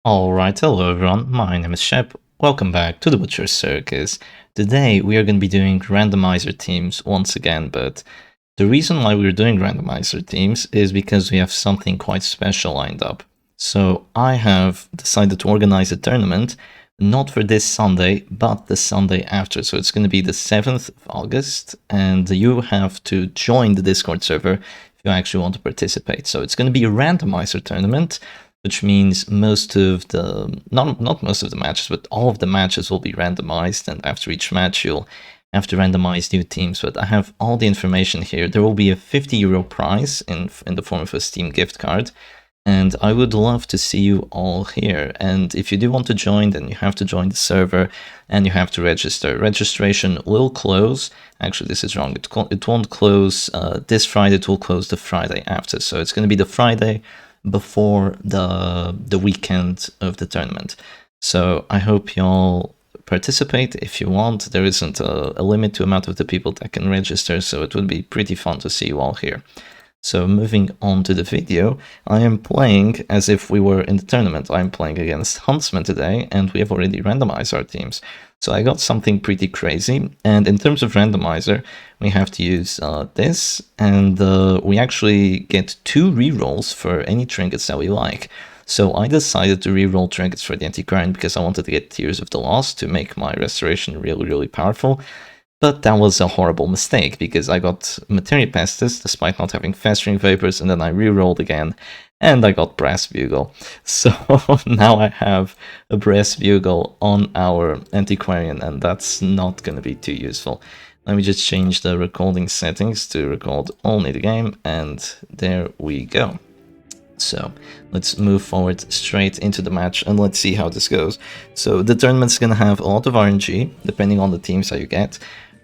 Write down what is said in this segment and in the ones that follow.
Alright, hello everyone, my name is Shep, welcome back to the Butcher's Circus. Today we are going to be doing randomizer teams once again, but the reason why we're doing randomizer teams is because we have something quite special lined up. So I have decided to organize a tournament, not for this Sunday, but the Sunday after. So it's going to be the 7th of August, and you have to join the Discord server if you actually want to participate. So it's going to be a randomizer tournament, which means most of the, not most of the matches, but all of the matches will be randomized, and after each match you'll have to randomize new teams. But I have all the information here. There will be a €50 prize in the form of a Steam gift card, and I would love to see you all here. And if you do want to join, then you have to join the server and you have to register. Registration will close. Actually, this is wrong. It won't close this Friday. It will close the Friday after. So it's going to be the Friday before the weekend of the tournament. So I hope y'all participate if you want. There isn't a limit to amount of the people that can register, so it would be pretty fun to see you all here. So moving on to the video, I am playing as if we were in the tournament. I'm playing against Huntsman today, and we have already randomized our teams. So I got something pretty crazy, and in terms of randomizer, we have to use this, and we actually get 2 rerolls for any trinkets that we like. So I decided to reroll trinkets for the Antiquarian because I wanted to get Tears of the Lost to make my restoration really powerful. But that was a horrible mistake, because I got Materia Pestis despite not having Festering Vapors, and then I rerolled again, and I got Brass Bugle. So now I have a Brass Bugle on our Antiquarian, and that's not going to be too useful. Let me just change the recording settings to record only the game, and there we go. So let's move forward straight into the match and let's see how this goes. So the tournament's going to have a lot of RNG, depending on the teams that you get.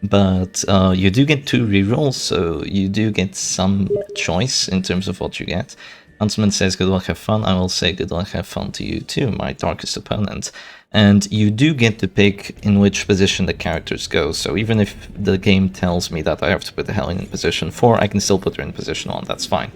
But you do get 2 rerolls, so you do get some choice in terms of what you get. Huntsman says good luck, have fun. I will say good luck, have fun to you too, my darkest opponent. And you do get to pick in which position the characters go, so even if the game tells me that I have to put the Hellion in position 4, I can still put her in position 1, that's fine.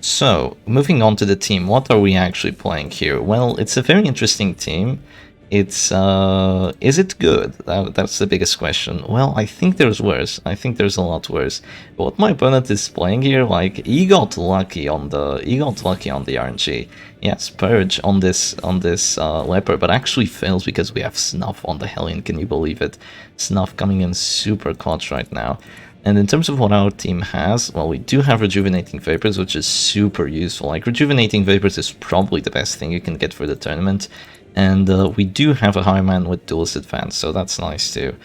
So, moving on to the team, what are we actually playing here? Well, it's a very interesting team. It's, is it good? That's the biggest question. Well, I think there's worse. I think there's a lot worse. But what my opponent is playing here, like, he got lucky on the RNG. Yes, Purge on this Leper, but actually fails because we have Snuff on the Hellion, can you believe it? Snuff coming in super clutch right now. And in terms of what our team has, well, we do have Rejuvenating Vapors, which is super useful. Like, Rejuvenating Vapors is probably the best thing you can get for the tournament. And we do have a Highman with Duelist Advance, so that's nice too.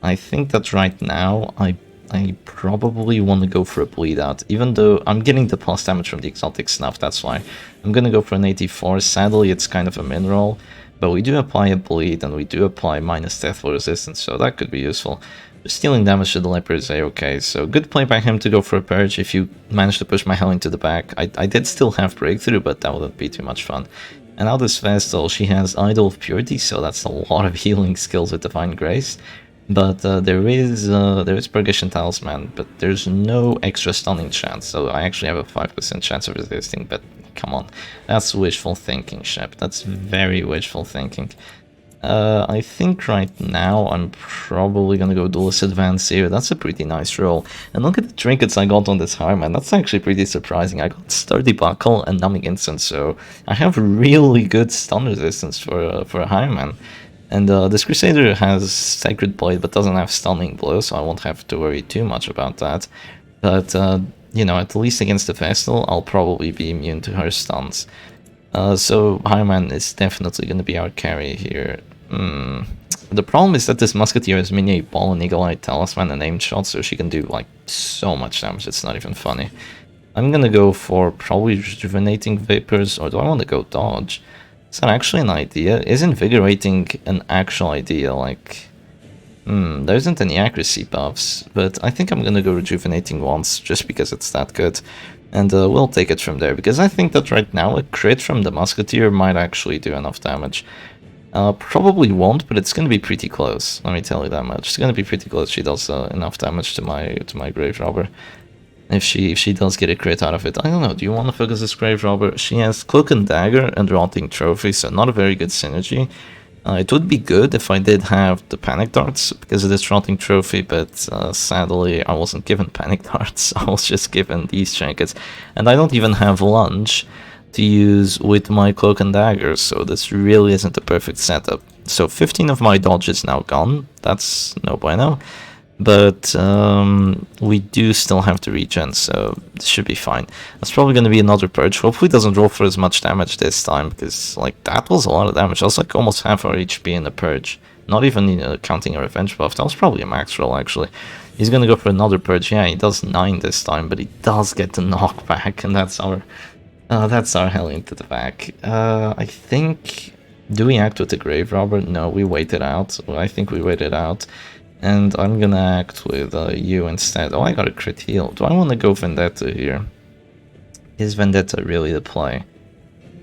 I think that right now, I probably want to go for a Bleed Out, even though I'm getting the plus damage from the Exotic Snuff, that's why. I'm going to go for an 84. Sadly, it's kind of a mineral, but we do apply a Bleed, and we do apply minus Deathful Resistance, so that could be useful. Stealing damage to the Leper is a-okay, so good play by him to go for a Purge if you manage to push my Hellion to the back. I did still have Breakthrough, but that wouldn't be too much fun. And now this Vestal, she has Idol of Purity, so that's a lot of healing skills with Divine Grace. But there is Purgation Talisman, but there's no extra stunning chance, so I actually have a 5% chance of resisting, but come on. That's wishful thinking, Shep. That's very wishful thinking. I think right now I'm probably gonna go Duelist Advance here. That's a pretty nice roll. And look at the trinkets I got on this Highman. That's actually pretty surprising. I got Sturdy Buckle and Numbing Instant, so I have really good stun resistance for a Highman. And this Crusader has Sacred Blade but doesn't have Stunning Blow, so I won't have to worry too much about that. But, you know, at least against the Vestal, I'll probably be immune to her stuns. So Highman is definitely going to be our carry here. The problem is that this Musketeer has Mini Ball and Eagle Eye Talisman and Aimed Shot, so she can do like so much damage, it's not even funny. I'm gonna go for probably Rejuvenating Vapors, or do I want to go Dodge? Is that actually an idea? Is Invigorating an actual idea? Like, there isn't any accuracy buffs, but I think I'm gonna go Rejuvenating once, just because it's that good. And we'll take it from there, because I think that right now a crit from the Musketeer might actually do enough damage. Probably won't, but it's going to be pretty close, let me tell you that much. It's going to be pretty close. She does enough damage to my Grave Robber. if she does get a crit out of it. I don't know, do you want to focus this Grave Robber? She has Cloak and Dagger and Rotting Trophy, so not a very good synergy. It would be good if I did have the Panic Darts because of this Rotting Trophy, but sadly I wasn't given Panic Darts. I was just given these trinkets, and I don't even have Lunge to use with my Cloak and Dagger, so this really isn't the perfect setup. So 15 of my dodge is now gone, that's no bueno. But we do still have to regen, so this should be fine. That's probably going to be another purge. Hopefully it doesn't roll for as much damage this time, because like that was a lot of damage. That was like almost half our HP in the purge. Not even, you know, counting a revenge buff. That was probably a max roll actually. He's going to go for another purge. Yeah, he does 9 this time, but he does get the knockback, and that's our Hellion to the back. I think, do we act with the Grave Robber? No, we wait it out. I think we wait it out. And I'm gonna act with you instead. Oh, I got a crit heal. Do I want to go Vendetta here? Is Vendetta really the play?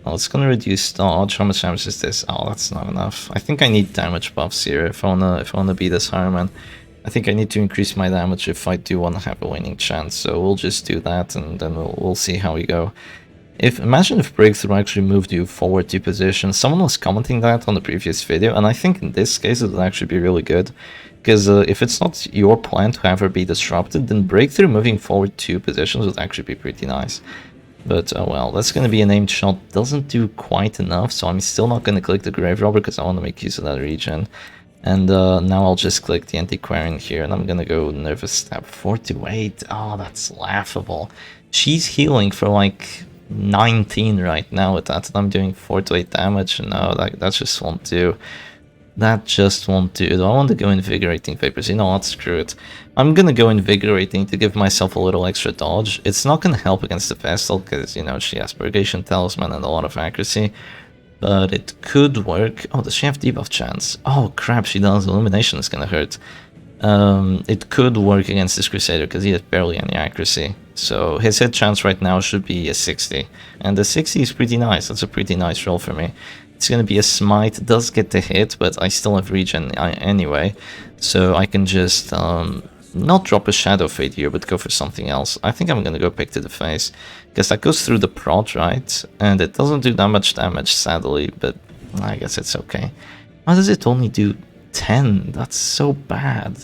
Oh, it's gonna reduce dodge. How much damage is this? Oh, that's not enough. I think I need damage buffs here if I wanna be this Harman. I think I need to increase my damage if I do want to have a winning chance. So we'll just do that, and then we'll see how we go. Imagine if Breakthrough actually moved you forward 2 positions. Someone was commenting that on the previous video, and I think in this case it would actually be really good. Because if it's not your plan to have her be disrupted, then Breakthrough moving forward 2 positions would actually be pretty nice. But well, that's going to be a named shot. Doesn't do quite enough, so I'm still not going to click the Grave Robber because I want to make use of that regen. And now I'll just click the Antiquarian here, and I'm going to go Nervous Stab 4 to 8. Oh, that's laughable. She's healing for like 19 right now with that, and I'm doing 4 to 8 damage. No, that just won't do. That just won't do. Do I want to go Invigorating Vapors? You know what, screw it. I'm gonna go Invigorating to give myself a little extra dodge. It's not gonna help against the Vestal because, you know, she has Purgation Talisman and a lot of accuracy. But it could work. Oh, does she have debuff chance? Oh crap, she does. Illumination is gonna hurt. It could work against this Crusader because he has barely any accuracy. So his hit chance right now should be a 60. And the 60 is pretty nice. That's a pretty nice roll for me. It's going to be a Smite. It does get the hit, but I still have regen anyway. So I can just not drop a Shadow Fade here, but go for something else. I think I'm going to go Pick to the Face. Because that goes through the prod, right? And it doesn't do that much damage, sadly. But I guess it's okay. Why does it only do 10? That's so bad.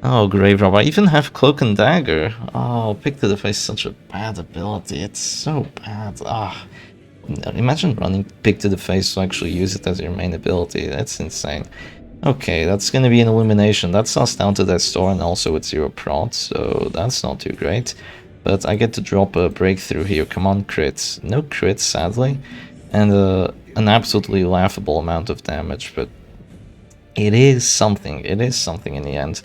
Oh, Grave Robber. I even have Cloak and Dagger. Oh, Pick to the Face is such a bad ability. It's so bad. Ah. Imagine running Pick to the Face to actually use it as your main ability. That's insane. Okay, that's going to be an Illumination. That's us down to that store, and also with 0 prod, so that's not too great. But I get to drop a Breakthrough here. Come on, crits. No crits, sadly. And an absolutely laughable amount of damage, but it is something. It is something in the end.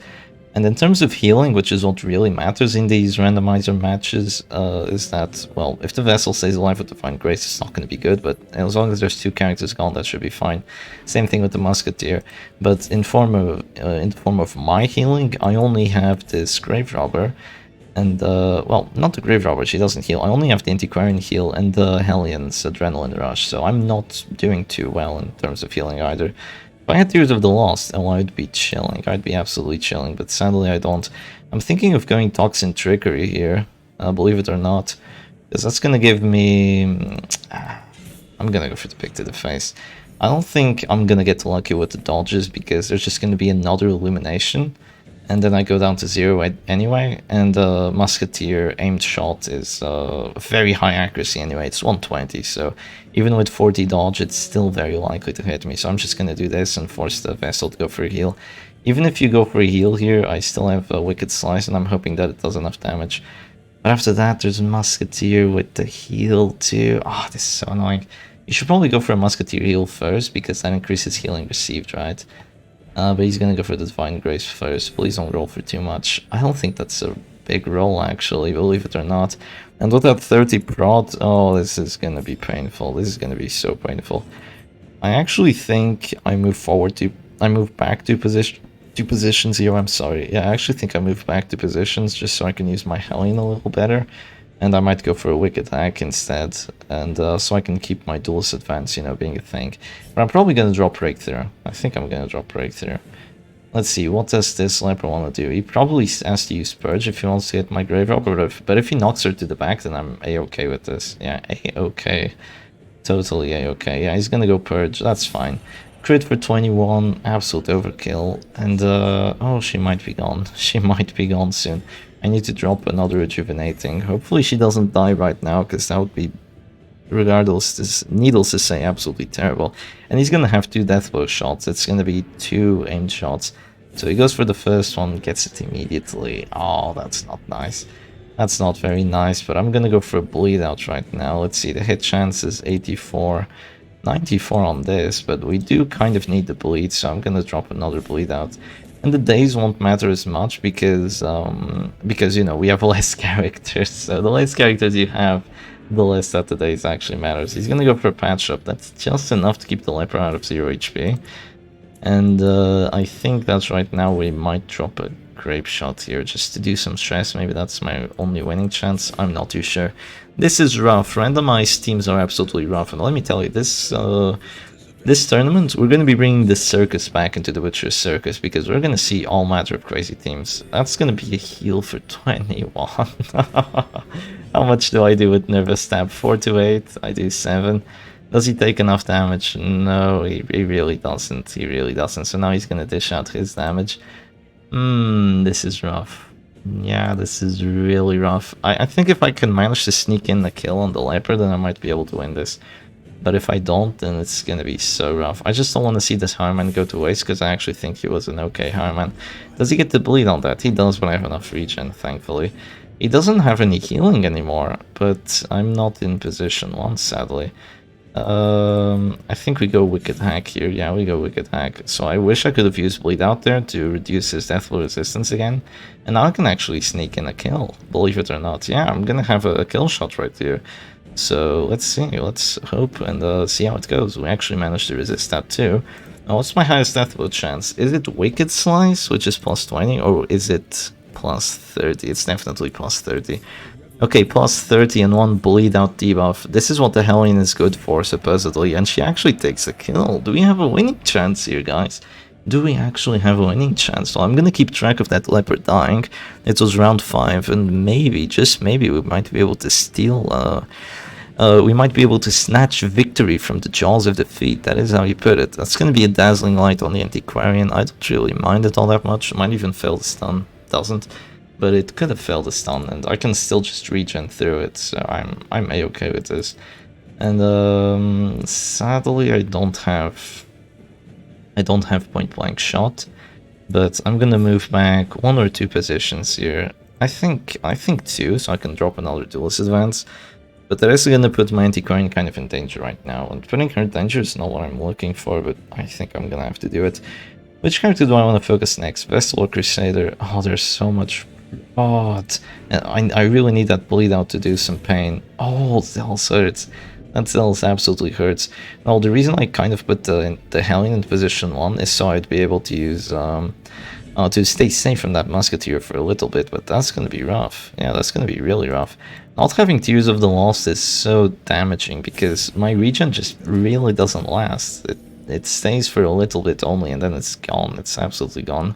And in terms of healing, which is what really matters in these randomizer matches, is that, well, if the Vessel stays alive with Divine Grace, it's not going to be good, but as long as there's 2 characters gone, that should be fine. Same thing with the Musketeer. But in the form of my healing, I only have this Grave Robber, and, well, not the Grave Robber, she doesn't heal. I only have the Antiquarian heal and the Hellion's Adrenaline Rush, so I'm not doing too well in terms of healing either. If I had Tears of the Lost, oh, I'd be chilling. I'd be absolutely chilling, but sadly I don't. I'm thinking of going Toxin Trickery here, believe it or not, because that's going to give me... I'm going to go for the Pick to the Face. I don't think I'm going to get lucky with the dodges, because there's just going to be another Illumination, and then I go down to 0 anyway, and Musketeer aimed shot is very high accuracy anyway, it's 120, so even with 40 dodge, it's still very likely to hit me, so I'm just going to do this and force the Vessel to go for a heal. Even if you go for a heal here, I still have a Wicked Slice, and I'm hoping that it does enough damage. But after that, there's Musketeer with the heal too. Oh, this is so annoying. You should probably go for a Musketeer heal first, because that increases healing received, right? But he's gonna go for the Divine Grace first. Please don't roll for too much. I don't think that's a big roll, actually, believe it or not. And with that 30 prod, oh, this is gonna be painful. This is gonna be so painful. I actually think I move back to positions here. I'm sorry. Yeah, I actually think I move back to positions just so I can use my Hellion a little better. And I might go for a Wicked Hack instead, and so I can keep my Duelist Advance, you know, being a thing. But I'm probably going to drop Breakthrough. I think I'm going to drop Breakthrough. Let's see, what does this leper want to do? He probably has to use Purge if he wants to hit my Grave Operative, but if he knocks her to the back, then I'm a-okay with this. Yeah, a-okay. Totally a-okay. Yeah, he's gonna go Purge, that's fine. Crit for 21, absolute overkill, and oh, she might be gone. She might be gone soon. I need to drop another Rejuvenating. Hopefully she doesn't die right now, because that would be, regardless, needless to say, absolutely terrible. And he's gonna have 2 death blow shots. It's gonna be 2 aimed shots. So he goes for the first one, gets it immediately. Oh, that's not nice. That's not very nice, but I'm gonna go for a bleed out right now. Let's see, the hit chance is 84. 94 on this, but we do kind of need the bleed, so I'm gonna drop another bleed out. And the days won't matter as much because you know, we have less characters. So the less characters you have, the less that the days actually matters. He's gonna go for a patch up. That's just enough to keep the leper out of 0 HP. And I think that's right now we might drop a grape shot here just to do some stress. Maybe that's my only winning chance. I'm not too sure. This is rough. Randomized teams are absolutely rough. And let me tell you, this tournament, we're going to be bringing the Circus back into the Witcher Circus because we're going to see all matter of crazy teams. That's going to be a heal for 21. How much do I do with Nervous Stab? 4 to 8. I do 7. Does he take enough damage? No, he really doesn't. He really doesn't. So now he's going to dish out his damage. This is rough. Yeah, this is really rough. I think if I can manage to sneak in the kill on the leper, then I might be able to win this. But if I don't, then it's going to be so rough. I just don't want to see this Harman go to waste, because I actually think he was an okay Harman. Does he get the bleed on that? He does, but I have enough regen, thankfully. He doesn't have any healing anymore, but I'm not in position 1, sadly. I think we go Wicked Hack here. Yeah, we go Wicked Hack. So I wish I could have used Bleed out there to reduce his death blow resistance again. And now I can actually sneak in a kill, believe it or not. Yeah, I'm gonna have a kill shot right here. So let's see, let's hope and see how it goes. We actually managed to resist that too. Now, what's my highest death blow chance? Is it Wicked Slice, which is plus 20, or is it plus 30? It's definitely plus 30. Okay, plus 30 and 1 bleed out debuff. This is what the Hellion is good for, supposedly, and she actually takes a kill. Do we have a winning chance here, guys? Do we actually have a winning chance? Well, I'm gonna keep track of that leopard dying. It was round 5, and maybe, just maybe, we might be able to steal, we might be able to snatch victory from the jaws of defeat. That is how you put it. That's gonna be a dazzling light on the Antiquarian. I don't really mind it all that much. Might even fail the stun. Doesn't. But it could have failed the stun, and I can still just regen through it, so I'm a-okay with this. And sadly, I don't have point blank shot, but I'm gonna move back 1 or 2 positions here. I think 2, so I can drop another duelist advance. But that is gonna put my Antiquarian kind of in danger right now, and putting her in danger is not what I'm looking for, but I think I'm gonna have to do it. Which character do I want to focus next? Vestal or Crusader? Oh, there's so much. God, I really need that bleed out to do some pain. Oh, Zealous hurts. That Zealous absolutely hurts. Now, the reason I kind of put the Hellion in position 1 is so I'd be able to use to stay safe from that Musketeer for a little bit, but that's gonna be rough. Yeah, that's gonna be really rough. Not having Tears of the Lost is so damaging because my regen just really doesn't last. It stays for a little bit only, and then it's gone. It's absolutely gone.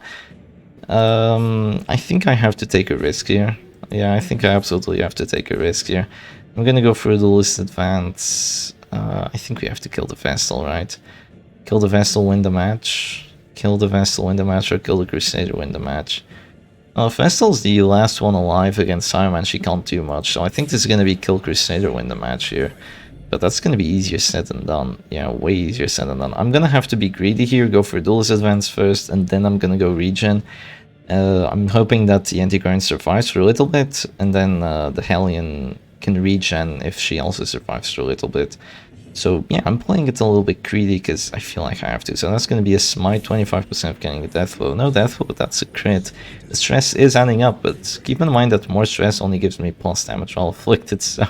I think I have to take a risk here. Yeah, I think I absolutely have to take a risk here. I'm gonna go for the list advance. I think we have to kill the Vestal, right? Kill the Vestal, win the match. Kill the Vestal, win the match, or kill the Crusader, win the match. Vestal's the last one alive against Saruman. She can't do much, so I think this is gonna be kill Crusader, win the match here. But that's gonna be easier said than done. Yeah, way easier said than done. I'm gonna have to be greedy here, go for duelist advance first, and then I'm gonna go regen. I'm hoping that the Antiquarian survives for a little bit, and then the Hellion can regen if she also survives for a little bit. So yeah, I'm playing it a little bit greedy because I feel like I have to. So that's going to be a smite, 25% of getting a death blow. No death blow, but that's a crit. The stress is adding up, but keep in mind that more stress only gives me plus damage while afflicted, so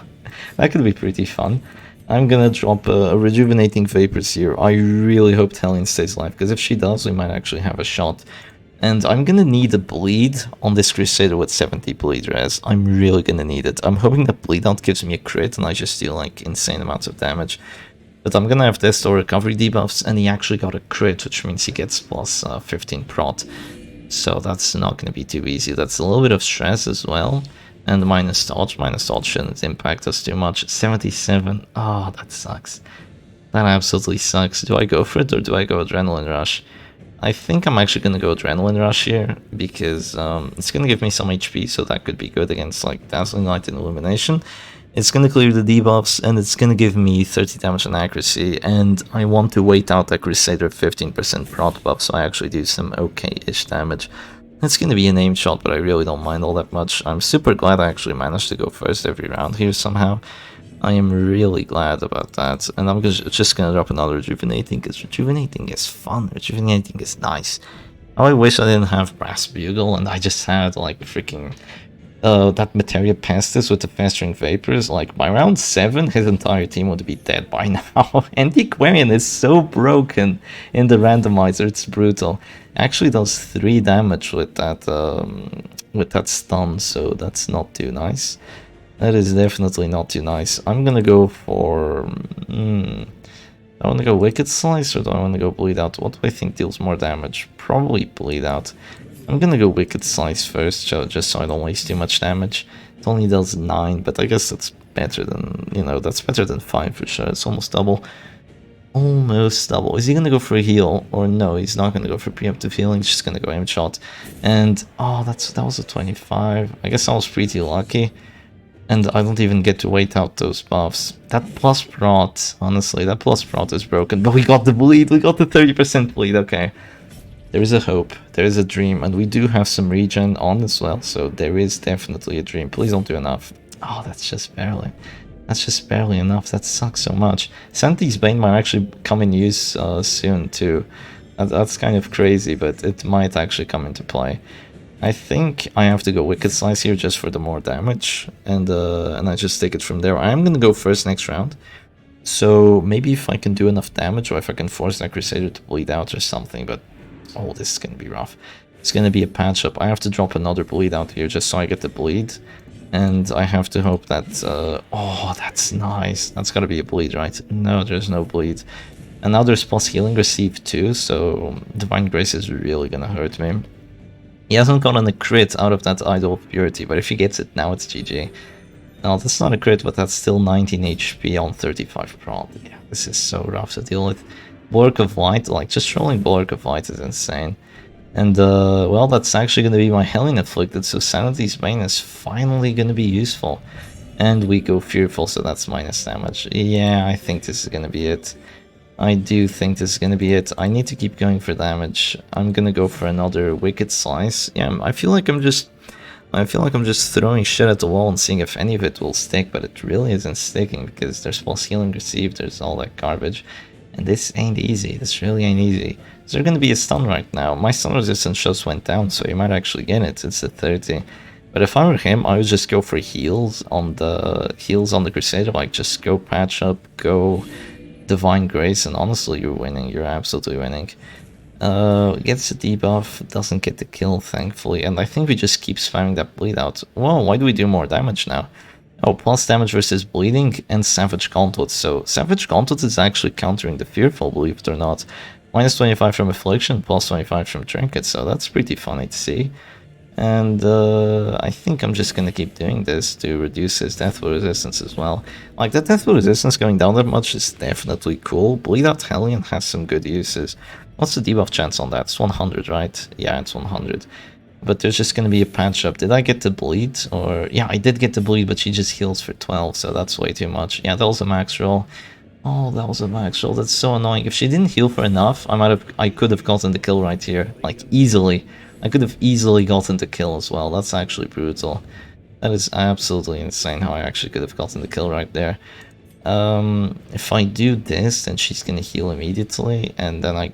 that could be pretty fun. I'm gonna drop a Rejuvenating Vapors here. I really hope Hellion stays alive, because if she does, we might actually have a shot. And I'm gonna need a bleed on this Crusader with 70 bleed res. I'm really gonna need it. I'm hoping that bleed out gives me a crit and I just deal like insane amounts of damage. But I'm gonna have this or recovery debuffs, and he actually got a crit, which means he gets plus 15 prot. So that's not gonna be too easy. That's a little bit of stress as well. And minus dodge shouldn't impact us too much. 77, oh, that sucks. That absolutely sucks. Do I go for it or do I go Adrenaline Rush? I think I'm actually gonna go Adrenaline Rush here, because it's gonna give me some HP, so that could be good against like Dazzling Light and Illumination. It's gonna clear the debuffs, and it's gonna give me 30 damage and accuracy, and I want to wait out that Crusader 15% prot buff, so I actually do some okay-ish damage. It's gonna be an aim shot, but I really don't mind all that much. I'm super glad I actually managed to go first every round here somehow. I am really glad about that, and I'm just gonna drop another Rejuvenating, because Rejuvenating is fun, Rejuvenating is nice. How I wish I didn't have Brass Bugle, and I just had like freaking that Materia Pestis with the Festering Vapors. Like by round 7, his entire team would be dead by now. And the Aquarian is so broken in the randomizer, it's brutal. Actually does 3 damage with that stun, so that's not too nice. That is definitely not too nice. I'm gonna go for... I want to go Wicked Slice, or do I want to go Bleed Out? What do I think deals more damage? Probably Bleed Out. I'm gonna go Wicked Slice first, just so I don't waste too much damage. It only does 9, but I guess that's better than, you know, that's better than 5 for sure. It's almost double. Almost double. Is he gonna go for a heal? Or no, he's not gonna go for preemptive healing, he's just gonna go aim shot. And, oh, that was a 25. I guess I was pretty lucky. And I don't even get to wait out those buffs. That plus prot, honestly, that plus prot is broken. But we got the bleed, we got the 30% bleed, okay. There is a hope, there is a dream, and we do have some regen on as well, so there is definitely a dream. Please don't do enough. Oh, that's just barely enough. That sucks so much. Santi's Bane might actually come in use soon too. That's kind of crazy, but it might actually come into play. I think I have to go Wicked Slice here just for the more damage, and I just take it from there. I'm gonna go first next round. So maybe if I can do enough damage, or if I can force that Crusader to bleed out or something, but oh, this is gonna be rough. It's gonna be a patch up. I have to drop another bleed out here just so I get the bleed. And I have to hope that... oh, that's nice. That's gotta be a bleed, right? No, there's no bleed. And now there's plus healing received too, so Divine Grace is really gonna hurt me. He hasn't gotten a crit out of that Idol of Purity, but if he gets it now, it's GG. No, that's not a crit, but that's still 19 HP on 35 prot. Yeah, this is so rough to deal with. Bulwark of Light, like, just rolling Bulwark of Light is insane. And, well, that's actually going to be my Hellion Afflicted, so Sanity's Bane is finally going to be useful. And we go Fearful, so that's minus damage. Yeah, I think this is going to be it. I do think this is going to be it. I need to keep going for damage. I'm going to go for another Wicked Slice. Yeah, I feel like I'm just throwing shit at the wall and seeing if any of it will stick, but it really isn't sticking because there's plus healing received, there's all that garbage. And this ain't easy, this really ain't easy. Is there gonna be a stun right now? My stun resistance just went down, so you might actually get it, it's at 30. But if I were him, I would just go for heals on the Crusader, like just go patch up, go Divine Grace, and honestly you're winning, you're absolutely winning. Gets a debuff, doesn't get the kill thankfully, and I think we just keep spamming that bleed out. Whoa, why do we do more damage now? Oh, plus damage versus bleeding and Savage Gauntlet. So Savage Gauntlet is actually countering the Fearful, believe it or not. Minus 25 from Affliction, plus 25 from Trinket, so that's pretty funny to see. And I think I'm just gonna keep doing this to reduce his Deathful resistance as well. Like, that Deathful resistance going down that much is definitely cool. Bleed Out Hellion has some good uses. What's the debuff chance on that? It's 100, right? Yeah, it's 100. But there's just gonna be a patch up. Did I get the bleed? Or yeah, I did get the bleed, but she just heals for 12, so that's way too much. Yeah, that was a max roll. Oh, that was a max roll. That's so annoying. If she didn't heal for enough, I could have gotten the kill right here. Like, easily. I could have easily gotten the kill as well. That's actually brutal. That is absolutely insane how I actually could have gotten the kill right there. If I do this, then she's gonna heal immediately, and then I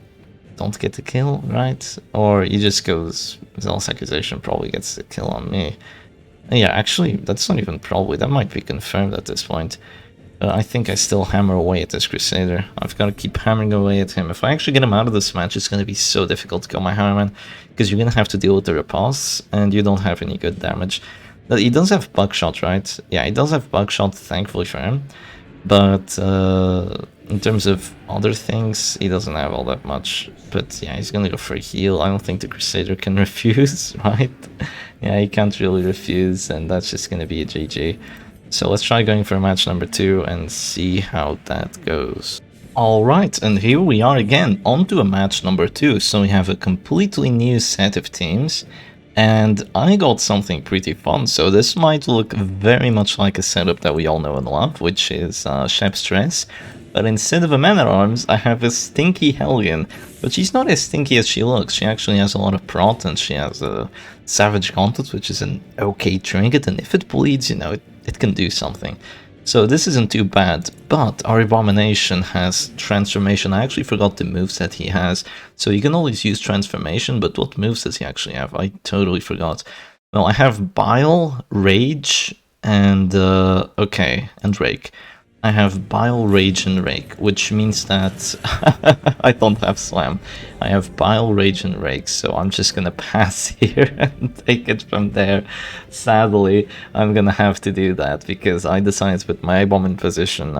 don't get the kill, right? Or he just goes, Zealous Accusation probably gets the kill on me. Yeah, actually, that's not even probably, that might be confirmed at this point. I think I still hammer away at this Crusader. I've got to keep hammering away at him. If I actually get him out of this match, it's going to be so difficult to kill my Hammerman, because you're going to have to deal with the riposte, and you don't have any good damage. He does have Buckshot, right? Yeah, he does have Buckshot, thankfully for him. But In terms of other things, he doesn't have all that much. But yeah, he's gonna go for a heal. I don't think the Crusader can refuse, right? Yeah, he can't really refuse, and that's just gonna be a GG. So let's try going for match number 2 and see how that goes. Alright, and here we are again, on to a match number 2. So we have a completely new set of teams. And I got something pretty fun, so this might look very much like a setup that we all know and love, which is Shep Stress. But instead of a Man-at-Arms, I have a stinky Hellion. But she's not as stinky as she looks. She actually has a lot of prot, and she has a Savage Gauntlet, which is an okay trinket, and if it bleeds, you know, it can do something. So this isn't too bad, but our Abomination has Transformation. I actually forgot the moves that he has. So you can always use Transformation, but what moves does he actually have? I totally forgot. Well, I have Bile, Rage, and okay, and Rake. I have Bile, Rage, and Rake, which means that I don't have Slam. I have Bile, Rage, and Rake, so I'm just gonna pass here and take it from there. Sadly, I'm gonna have to do that because I decided to put my bomb in position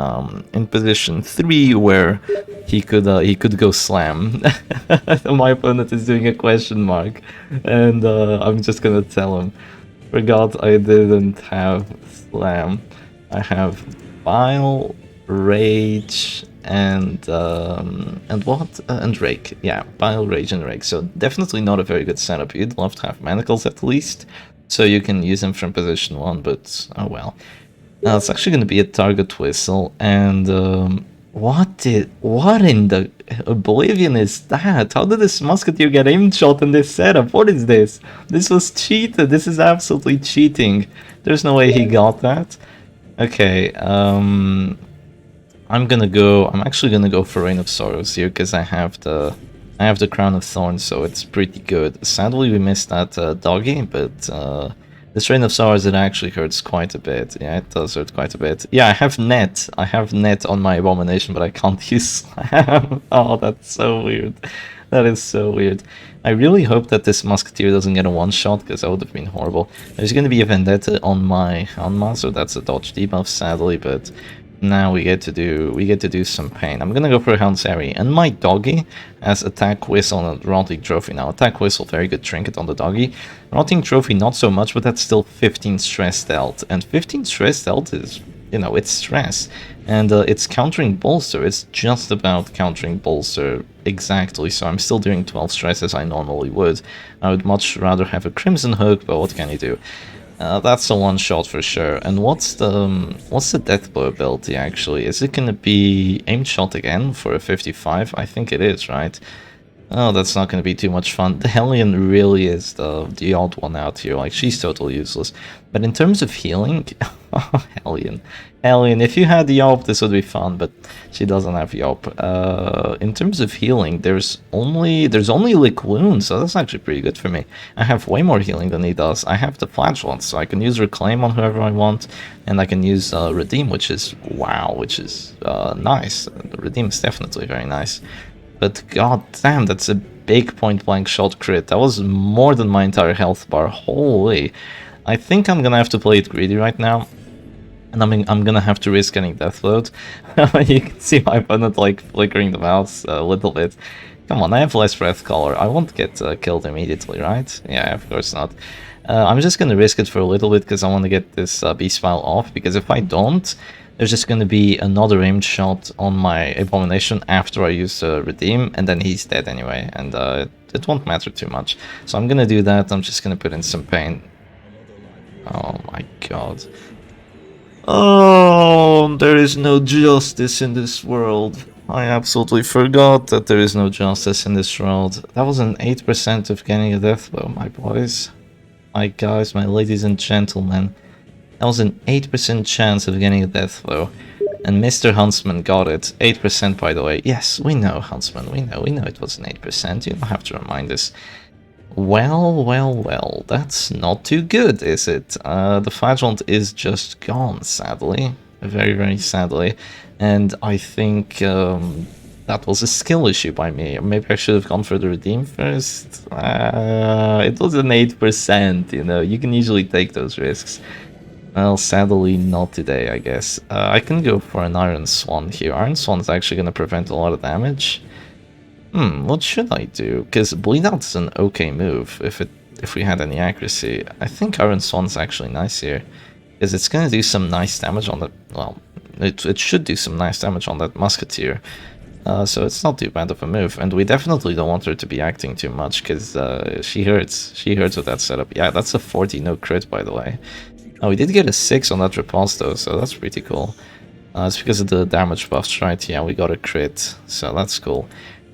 3, where he could go Slam. My opponent is doing a question mark, and I'm just gonna tell him, forgot I didn't have Slam. I have Bile, Rage, and what? And Rake. Yeah, Bile, Rage, and Rake. So definitely not a very good setup. You'd love to have Manacles at least, so you can use them from position 1, but oh well. Now it's actually going to be a Target Whistle, and what in the Oblivion is that? How did this Musketeer get aim shot in this setup? What is this? This was cheated. This is absolutely cheating. There's no way he got that. Okay, I'm actually gonna go for Reign of Sorrows here because I have the Crown of Thorns, so it's pretty good. Sadly, we missed that doggy, but this Reign of Sorrows, it actually hurts quite a bit. Yeah, it does hurt quite a bit. Yeah, I have net on my Abomination, but I can't use Slam. Oh, that's so weird. That is so weird. I really hope that this Musketeer doesn't get a one-shot, because that would have been horrible. There's going to be a Vendetta on my Hanma, so that's a dodge debuff, sadly, but now we get to do some pain. I'm gonna go for a Houndsary, and my doggy has Attack Whistle and a Rotting Trophy. Now, Attack Whistle, very good trinket on the doggy. Rotting Trophy, not so much, but that's still 15 stress dealt, and 15 stress dealt is, you know, it's stress. And it's countering Bolster. It's just about countering Bolster exactly, so I'm still doing 12 stress as I normally would. I would much rather have a Crimson Hook, but what can you do? That's a one-shot for sure. And what's the Death Blow ability, actually? Is it gonna be Aimed Shot again for a 55? I think it is, right? Oh, that's not gonna be too much fun. The Hellion really is the odd one out here. Like, she's totally useless. But in terms of healing, oh, Hellion, if you had Yelp, this would be fun, but she doesn't have Yelp. In terms of healing, there's only Lick Wound, so that's actually pretty good for me. I have way more healing than he does. I have the Flagellants, so I can use Reclaim on whoever I want, and I can use Redeem, which is, wow, which is nice. The Redeem is definitely very nice. But god damn, that's a big point-blank shot crit. That was more than my entire health bar. Holy. I think I'm gonna have to play it greedy right now. And I'm gonna have to risk getting Deathload. You can see my opponent like flickering the mouse a little bit. Come on, I have less Breath Color. I won't get killed immediately, right? Yeah, of course not. I'm just gonna risk it for a little bit because I want to get this Beast File off. Because if I don't, there's just going to be another aimed shot on my Abomination after I use Redeem, and then he's dead anyway, and it won't matter too much. So I'm going to do that. I'm just going to put in some pain. Oh my god. Oh, there is no justice in this world. I absolutely forgot that there is no justice in this world. That was an 8% of getting a death blow, my boys. My guys, my ladies and gentlemen. That was an 8% chance of getting a death blow. And Mr. Huntsman got it. 8% by the way. Yes, we know, Huntsman. We know it was an 8%. You don't have to remind us. Well. That's not too good, is it? The Flagellant is just gone, sadly. Very, very sadly. And I think that was a skill issue by me. Maybe I should have gone for the Redeem first. It was an 8%, you know. You can usually take those risks. Well, sadly, not today, I guess. I can go for an Iron Swan here. Iron Swan is actually going to prevent a lot of damage. What should I do? Because Bleed Out's an okay move if we had any accuracy. I think Iron Swan's actually nice here. Because it's going to do some nice damage on the... Well, it should do some nice damage on that Musketeer. So it's not too bad of a move. And we definitely don't want her to be acting too much, because she hurts. She hurts with that setup. Yeah, that's a 40 no crit, by the way. Oh, we did get a 6 on that repulse, though, so that's pretty cool. It's because of the damage buffs, right? Yeah, we got a crit, so that's cool.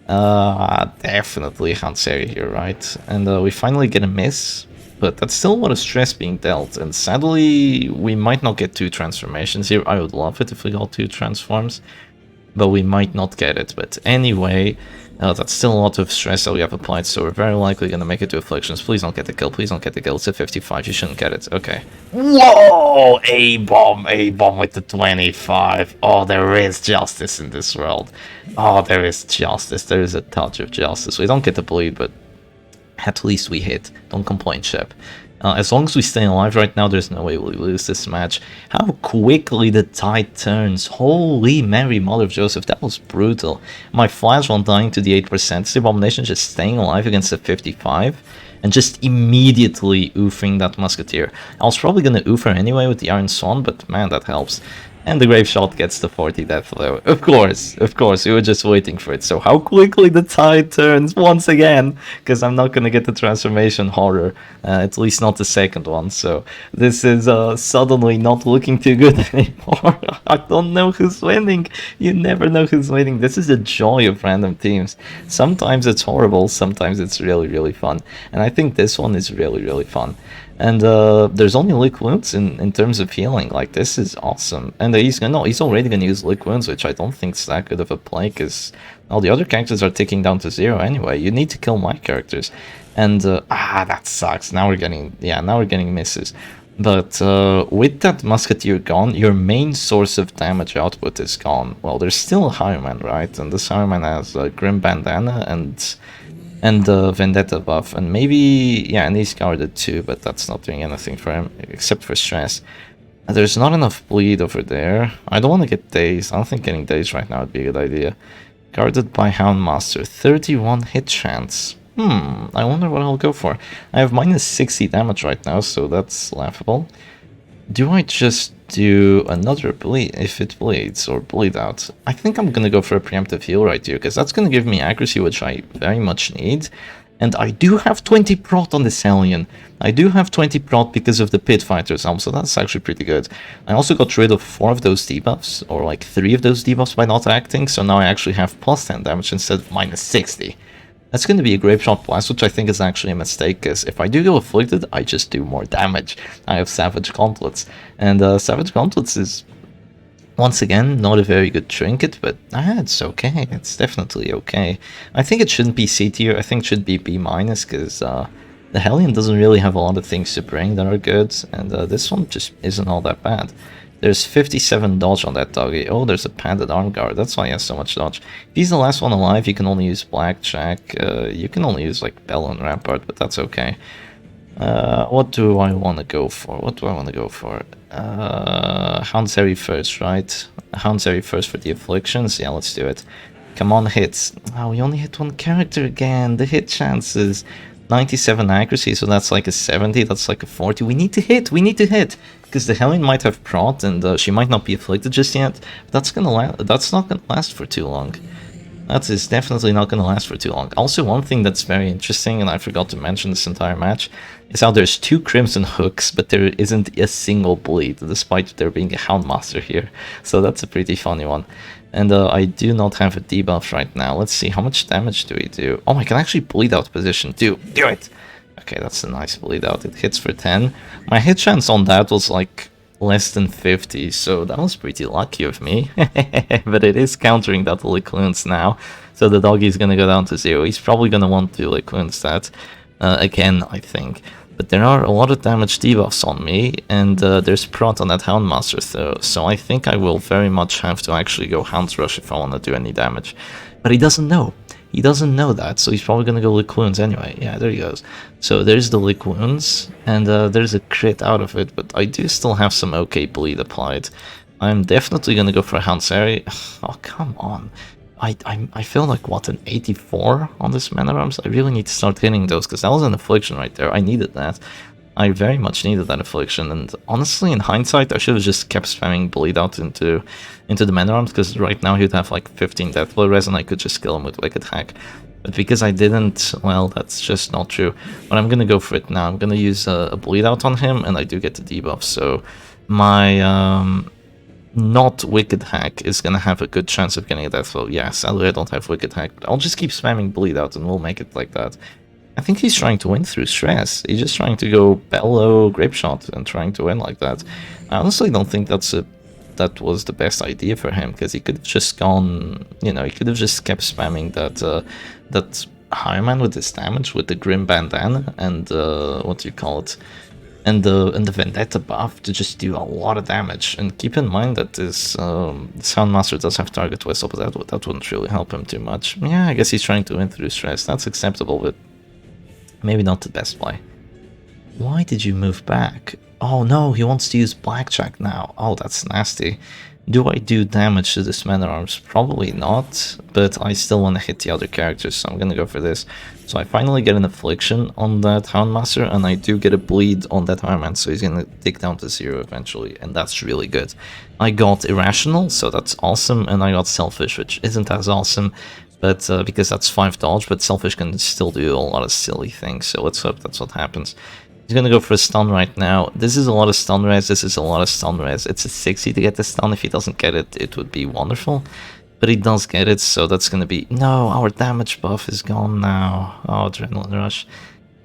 Definitely Hanseri here, right? And we finally get a miss, but that's still a lot of stress being dealt. And sadly, we might not get 2 transformations here. I would love it if we got 2 transforms, but we might not get it. But anyway, that's still a lot of stress that we have applied, so we're very likely going to make it to Afflictions. Please don't get the kill, please don't get the kill. It's a 55, you shouldn't get it. Okay. Whoa! A-bomb with the 25. Oh, there is justice in this world. Oh, there is justice. There is a touch of justice. We don't get the bleed, but at least we hit. Don't complain, Shep. As long as we stay alive right now, there's no way we lose this match. How quickly the tide turns. Holy Mary, Mother of Joseph, that was brutal. My flash one dying to the 8%, the Abomination just staying alive against a 55, and just immediately oofing that Musketeer. I was probably going to oof her anyway with the Iron Swan, but man, that helps. And the Grave Shot gets the 40 death blow. Of course, we were just waiting for it. So how quickly the tide turns once again, because I'm not going to get the transformation horror, at least not the second one. So this is suddenly not looking too good anymore. I don't know who's winning. You never know who's winning. This is the joy of random teams. Sometimes it's horrible, sometimes it's really, really fun. And I think this one is really, really fun. And there's only Lick Wounds in terms of healing. Like, this is awesome. And he's already gonna use Lick Wounds, which I don't think is that good of a play, because all the other characters are ticking down to 0 anyway. You need to kill my characters. And that sucks. Now we're getting misses. But with that Musketeer gone, your main source of damage output is gone. Well, there's still a Highwayman, right? And this Highwayman has a Grim Bandana and the Vendetta buff, and maybe, yeah, and he's guarded too, but that's not doing anything for him, except for stress. There's not enough bleed over there. I don't want to get dazed. I don't think getting dazed right now would be a good idea. Guarded by Houndmaster, 31 hit chance. I wonder what I'll go for. I have minus 60 damage right now, so that's laughable. Do I just do another bleed if it bleeds, or bleed out? I think I'm gonna go for a preemptive heal right here, because that's gonna give me accuracy, which I very much need. And I do have 20 prot on this Hellion. I do have 20 prot because of the Pit Fighters helm, so that's actually pretty good. I also got rid of 4 of those debuffs, or like 3 of those debuffs by not acting, so now I actually have plus 10 damage instead of minus 60. That's going to be a Grave Shot Blast, which I think is actually a mistake, because if I do go Afflicted, I just do more damage. I have Savage Gauntlets, and Savage Gauntlets is, once again, not a very good trinket, but it's okay. It's definitely okay. I think it shouldn't be C tier, I think it should be B-, because the Hellion doesn't really have a lot of things to bring that are good, and this one just isn't all that bad. There's 57 dodge on that doggy. Oh, there's a padded arm guard. That's why he has so much dodge. If he's the last one alive, you can only use Blackjack. You can only use, like, Bell and Rampart, but that's okay. What do I want to go for? Hanseri first, right? Hanseri first for the Afflictions? Yeah, let's do it. Come on, hits. Oh, we only hit one character again. The hit chances. 97 accuracy, so that's like a 70, that's like a 40. We need to hit, because the Hellion might have prot, and she might not be afflicted just yet. That's not gonna last for too long. That is definitely not gonna last for too long. Also, one thing that's very interesting, and I forgot to mention this entire match, is how there's 2 Crimson Hooks, but there isn't a single bleed, despite there being a Houndmaster here. So that's a pretty funny one. And I do not have a debuff right now. Let's see, how much damage do we do? Oh, I can actually bleed out position. Do it! Okay, that's a nice bleed out. It hits for 10. My hit chance on that was like less than 50, so that was pretty lucky of me. But it is countering that Lick Wounds now. So the doggy is gonna go down to 0. He's probably gonna want to Lick Wounds that again, I think. But there are a lot of damage debuffs on me, and there's prot on that Houndmaster though, so I think I will very much have to actually go Hound's Rush if I want to do any damage. But he doesn't know. He doesn't know that, so he's probably gonna go lick wounds anyway. Yeah, there he goes. So there's the lick wounds, and there's a crit out of it, but I do still have some okay bleed applied. I'm definitely gonna go for a Hansari. Oh, come on. I feel like, what, an 84 on this mana arms? I really need to start hitting those, because that was an affliction right there. I needed that. I very much needed that affliction, and honestly, in hindsight, I should have just kept spamming bleed out into the mana arms, because right now he'd have like 15 death blow res, and I could just kill him with Wicked Hack. But because I didn't, well, that's just not true. But I'm gonna go for it now. I'm gonna use a bleed out on him, and I do get the debuff, so my not Wicked Hack is gonna have a good chance of getting a death blow. Yeah, sadly I don't have Wicked Hack, but I'll just keep spamming bleed out and we'll make it like that. I think he's trying to win through stress. He's just trying to go bellow grape shot and trying to win like that. I honestly don't think that was the best idea for him, because he could have just gone, you know, he could have just kept spamming that High Man with his damage with the Grim Bandana and what do you call it? And the Vendetta buff to just do a lot of damage. And keep in mind that this Soundmaster does have Target Whistle, but that wouldn't really help him too much. Yeah, I guess he's trying to win through stress. That's acceptable, but maybe not the best play. Why did you move back? Oh no, he wants to use Blackjack now. Oh, that's nasty. Do I do damage to this Man at Arms? Probably not, but I still want to hit the other characters, so I'm gonna go for this. So I finally get an Affliction on that Houndmaster, and I do get a bleed on that Iron Man, so he's gonna dig down to 0 eventually, and that's really good. I got Irrational, so that's awesome, and I got Selfish, which isn't as awesome, but because that's 5 dodge, but Selfish can still do a lot of silly things, so let's hope that's what happens. He's gonna go for a stun right now. This is a lot of stun res, this is a lot of stun res. It's a 60 to get the stun. If he doesn't get it, it would be wonderful. But he does get it, so that's gonna be... No, our damage buff is gone now. Oh, Adrenaline Rush.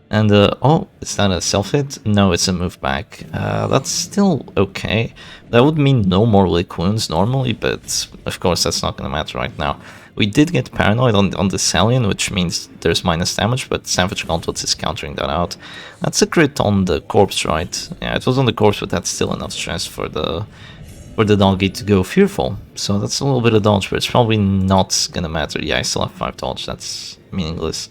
And, oh, is that a self-hit? No, it's a move back. That's still okay. That would mean no more lick wounds normally, but of course that's not gonna matter right now. We did get Paranoid on the Hellion, which means there's minus damage, but Savage Gauntlets is countering that out. That's a crit on the corpse, right? Yeah, it was on the corpse, but that's still enough stress for the doggy to go Fearful. So that's a little bit of dodge, but it's probably not gonna matter. Yeah, I still have 5 dodge, that's meaningless.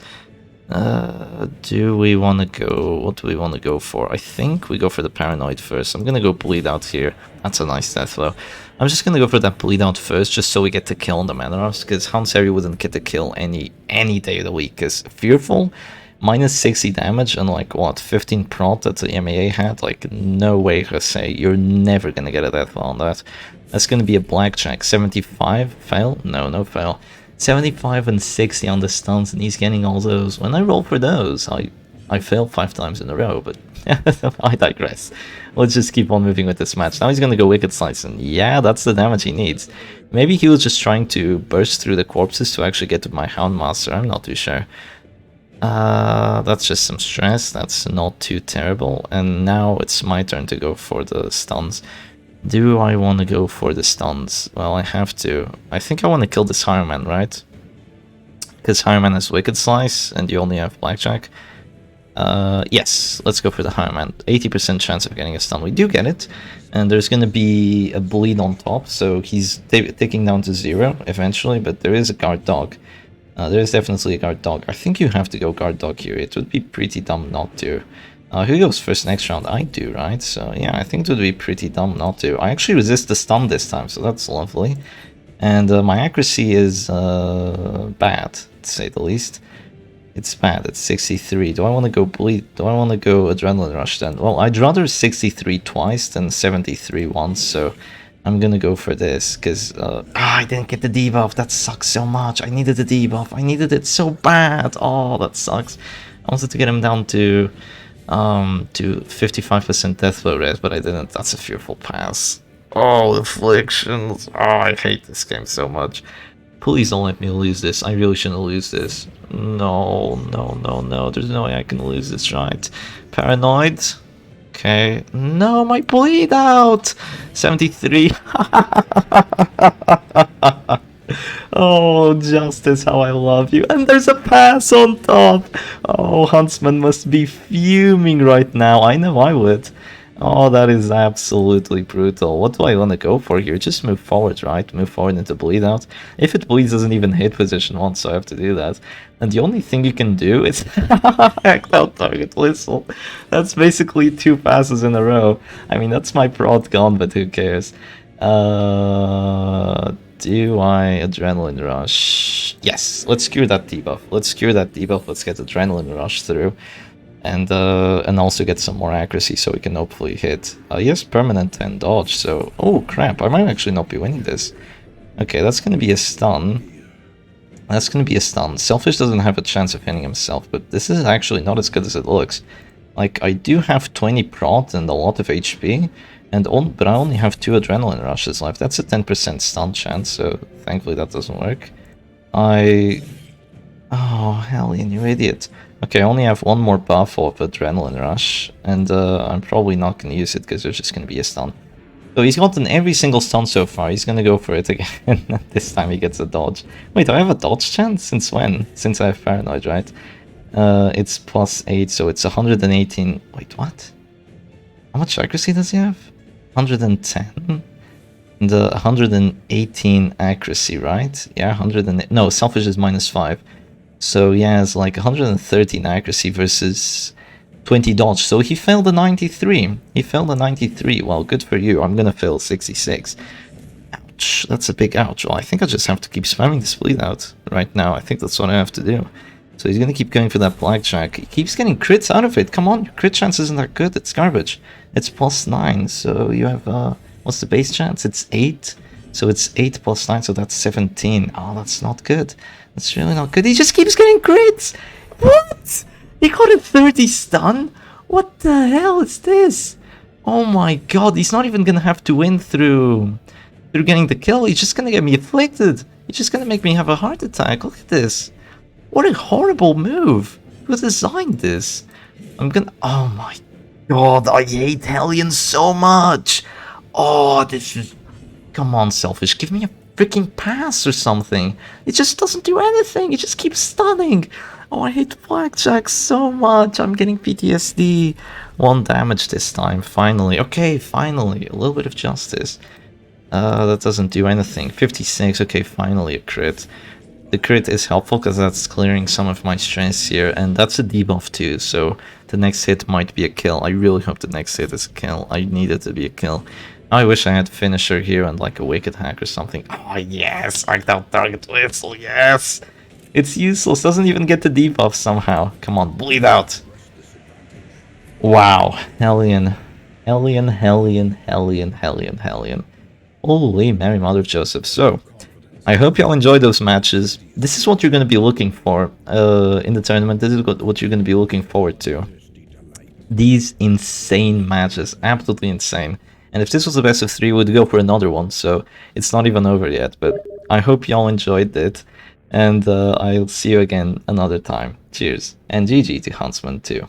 Do we want to go... What do we want to go for? I think we go for the Paranoid first. I'm gonna go bleed out here. That's a nice death blow. I'm just gonna go for that bleed out first, just so we get the kill on the Mana Ruffs, because Hansari wouldn't get the kill any day of the week, because Fearful, minus 60 damage and like, what, 15 prot that the MAA had? Like, no way, Jose, you're never gonna get a death blow on that. That's gonna be a blackjack. 75? Fail? No, no fail. 75 and 60 on the stuns, and he's getting all those. When I roll for those, I fail 5 times in a row, but I digress. Let's just keep on moving with this match. Now he's gonna go Wicked Slice, and yeah, that's the damage he needs. Maybe he was just trying to burst through the corpses to actually get to my Houndmaster, I'm not too sure. That's just some stress, that's not too terrible, and now it's my turn to go for the stuns. Do I want to go for the stuns? Well, I have to. I think I want to kill this Hireman, right? Because Hireman has Wicked Slice, and you only have Blackjack. Yes, let's go for the Hireman. 80% chance of getting a stun. We do get it, and there's going to be a bleed on top, so he's taking down to 0 eventually, but there is a guard dog. There is definitely a guard dog. I think you have to go guard dog here. It would be pretty dumb not to. Who goes first next round? I do, right? So yeah, I think it would be pretty dumb not to. I actually resist the stun this time, so that's lovely. And my accuracy is bad, to say the least. It's bad, it's 63. Do I want to go bleed? Do I want to go Adrenaline Rush then? Well, I'd rather 63 twice than 73 once, so I'm gonna go for this, because I didn't get the debuff. That sucks so much. I needed the debuff. I needed it so bad. Oh, that sucks. I wanted to get him down to 55% death blow res, but I didn't. That's a fearful pass. Oh, Afflictions. Oh, I hate this game so much. Please don't let me lose this. I really shouldn't lose this. No, no, no, no. There's no way I can lose this, right? Paranoid. Okay. No, my bleed out. 73. Oh, Justice, how I love you. And there's a pass on top. Oh, Huntsman must be fuming right now. I know I would. Oh, that is absolutely brutal. What do I want to go for here? Just move forward, right? Move forward into bleed out. If it bleeds, doesn't even hit position 1, so I have to do that. And the only thing you can do is act out target whistle. That's basically 2 passes in a row. I mean, that's my prod gone, but who cares? Do I adrenaline rush? Yes, let's cure that debuff. Let's cure that debuff. Let's get adrenaline rush through. And also get some more accuracy so we can hopefully hit. Yes, permanent and dodge, so... Oh, crap, I might actually not be winning this. Okay, that's gonna be a stun. That's gonna be a stun. Selfish doesn't have a chance of hitting himself, but this is actually not as good as it looks. Like, I do have 20 prot and a lot of HP, but I only have 2 adrenaline rushes left. That's a 10% stun chance, so thankfully that doesn't work. Oh, Hellion, you idiot. Okay, I only have 1 more buff of Adrenaline Rush, and I'm probably not going to use it because there's just going to be a stun. So he's gotten every single stun so far, he's going to go for it again. This time he gets a dodge. Wait, do I have a dodge chance? Since when? Since I have Paranoid, right? It's +8, so it's 118... Wait, what? How much accuracy does he have? 110? And 118 accuracy, right? Yeah, 108... No, Selfish is -5. So he has like 113 accuracy versus 20 dodge. So he failed a 93. He failed a 93. Well, good for you. I'm gonna fail 66. Ouch. That's a big ouch. Well, I think I just have to keep spamming this bleed out right now. I think that's what I have to do. So he's gonna keep going for that blackjack. He keeps getting crits out of it. Come on, your crit chance isn't that good. It's garbage. It's +9. So you have, what's the base chance? It's 8. So it's 8 +9, so that's 17. Oh, that's not good. That's really not good. He just keeps getting crits! What? He got a 30 stun? What the hell is this? Oh my god, he's not even gonna have to win through getting the kill. He's just gonna get me afflicted. He's just gonna make me have a heart attack. Look at this. What a horrible move. Who designed this? Oh my god, I hate Hellion so much. Oh, this is... Come on, Selfish, give me a freaking pass or something. It just doesn't do anything. It just keeps stunning. Oh, I hate blackjack so much. I'm getting PTSD. 1 damage this time, finally. Okay, finally. A little bit of justice. That doesn't do anything. 56, okay, finally a crit. The crit is helpful because that's clearing some of my stress here, and that's a debuff too, so the next hit might be a kill. I really hope the next hit is a kill. I need it to be a kill. I wish I had Finisher here and like a Wicked Hack or something. Oh yes, I don't target whistle, yes! It's useless, doesn't even get the debuff somehow. Come on, bleed out! Wow, Hellion. Hellion, Hellion, Hellion, Hellion, Hellion. Holy Mary Mother of Joseph. So, I hope y'all enjoyed those matches. This is what you're going to be looking for in the tournament. This is what you're going to be looking forward to. These insane matches, absolutely insane. And if this was the best of 3, we'd go for another one, so it's not even over yet. But I hope y'all enjoyed it, and I'll see you again another time. Cheers, and GG to Huntsman too.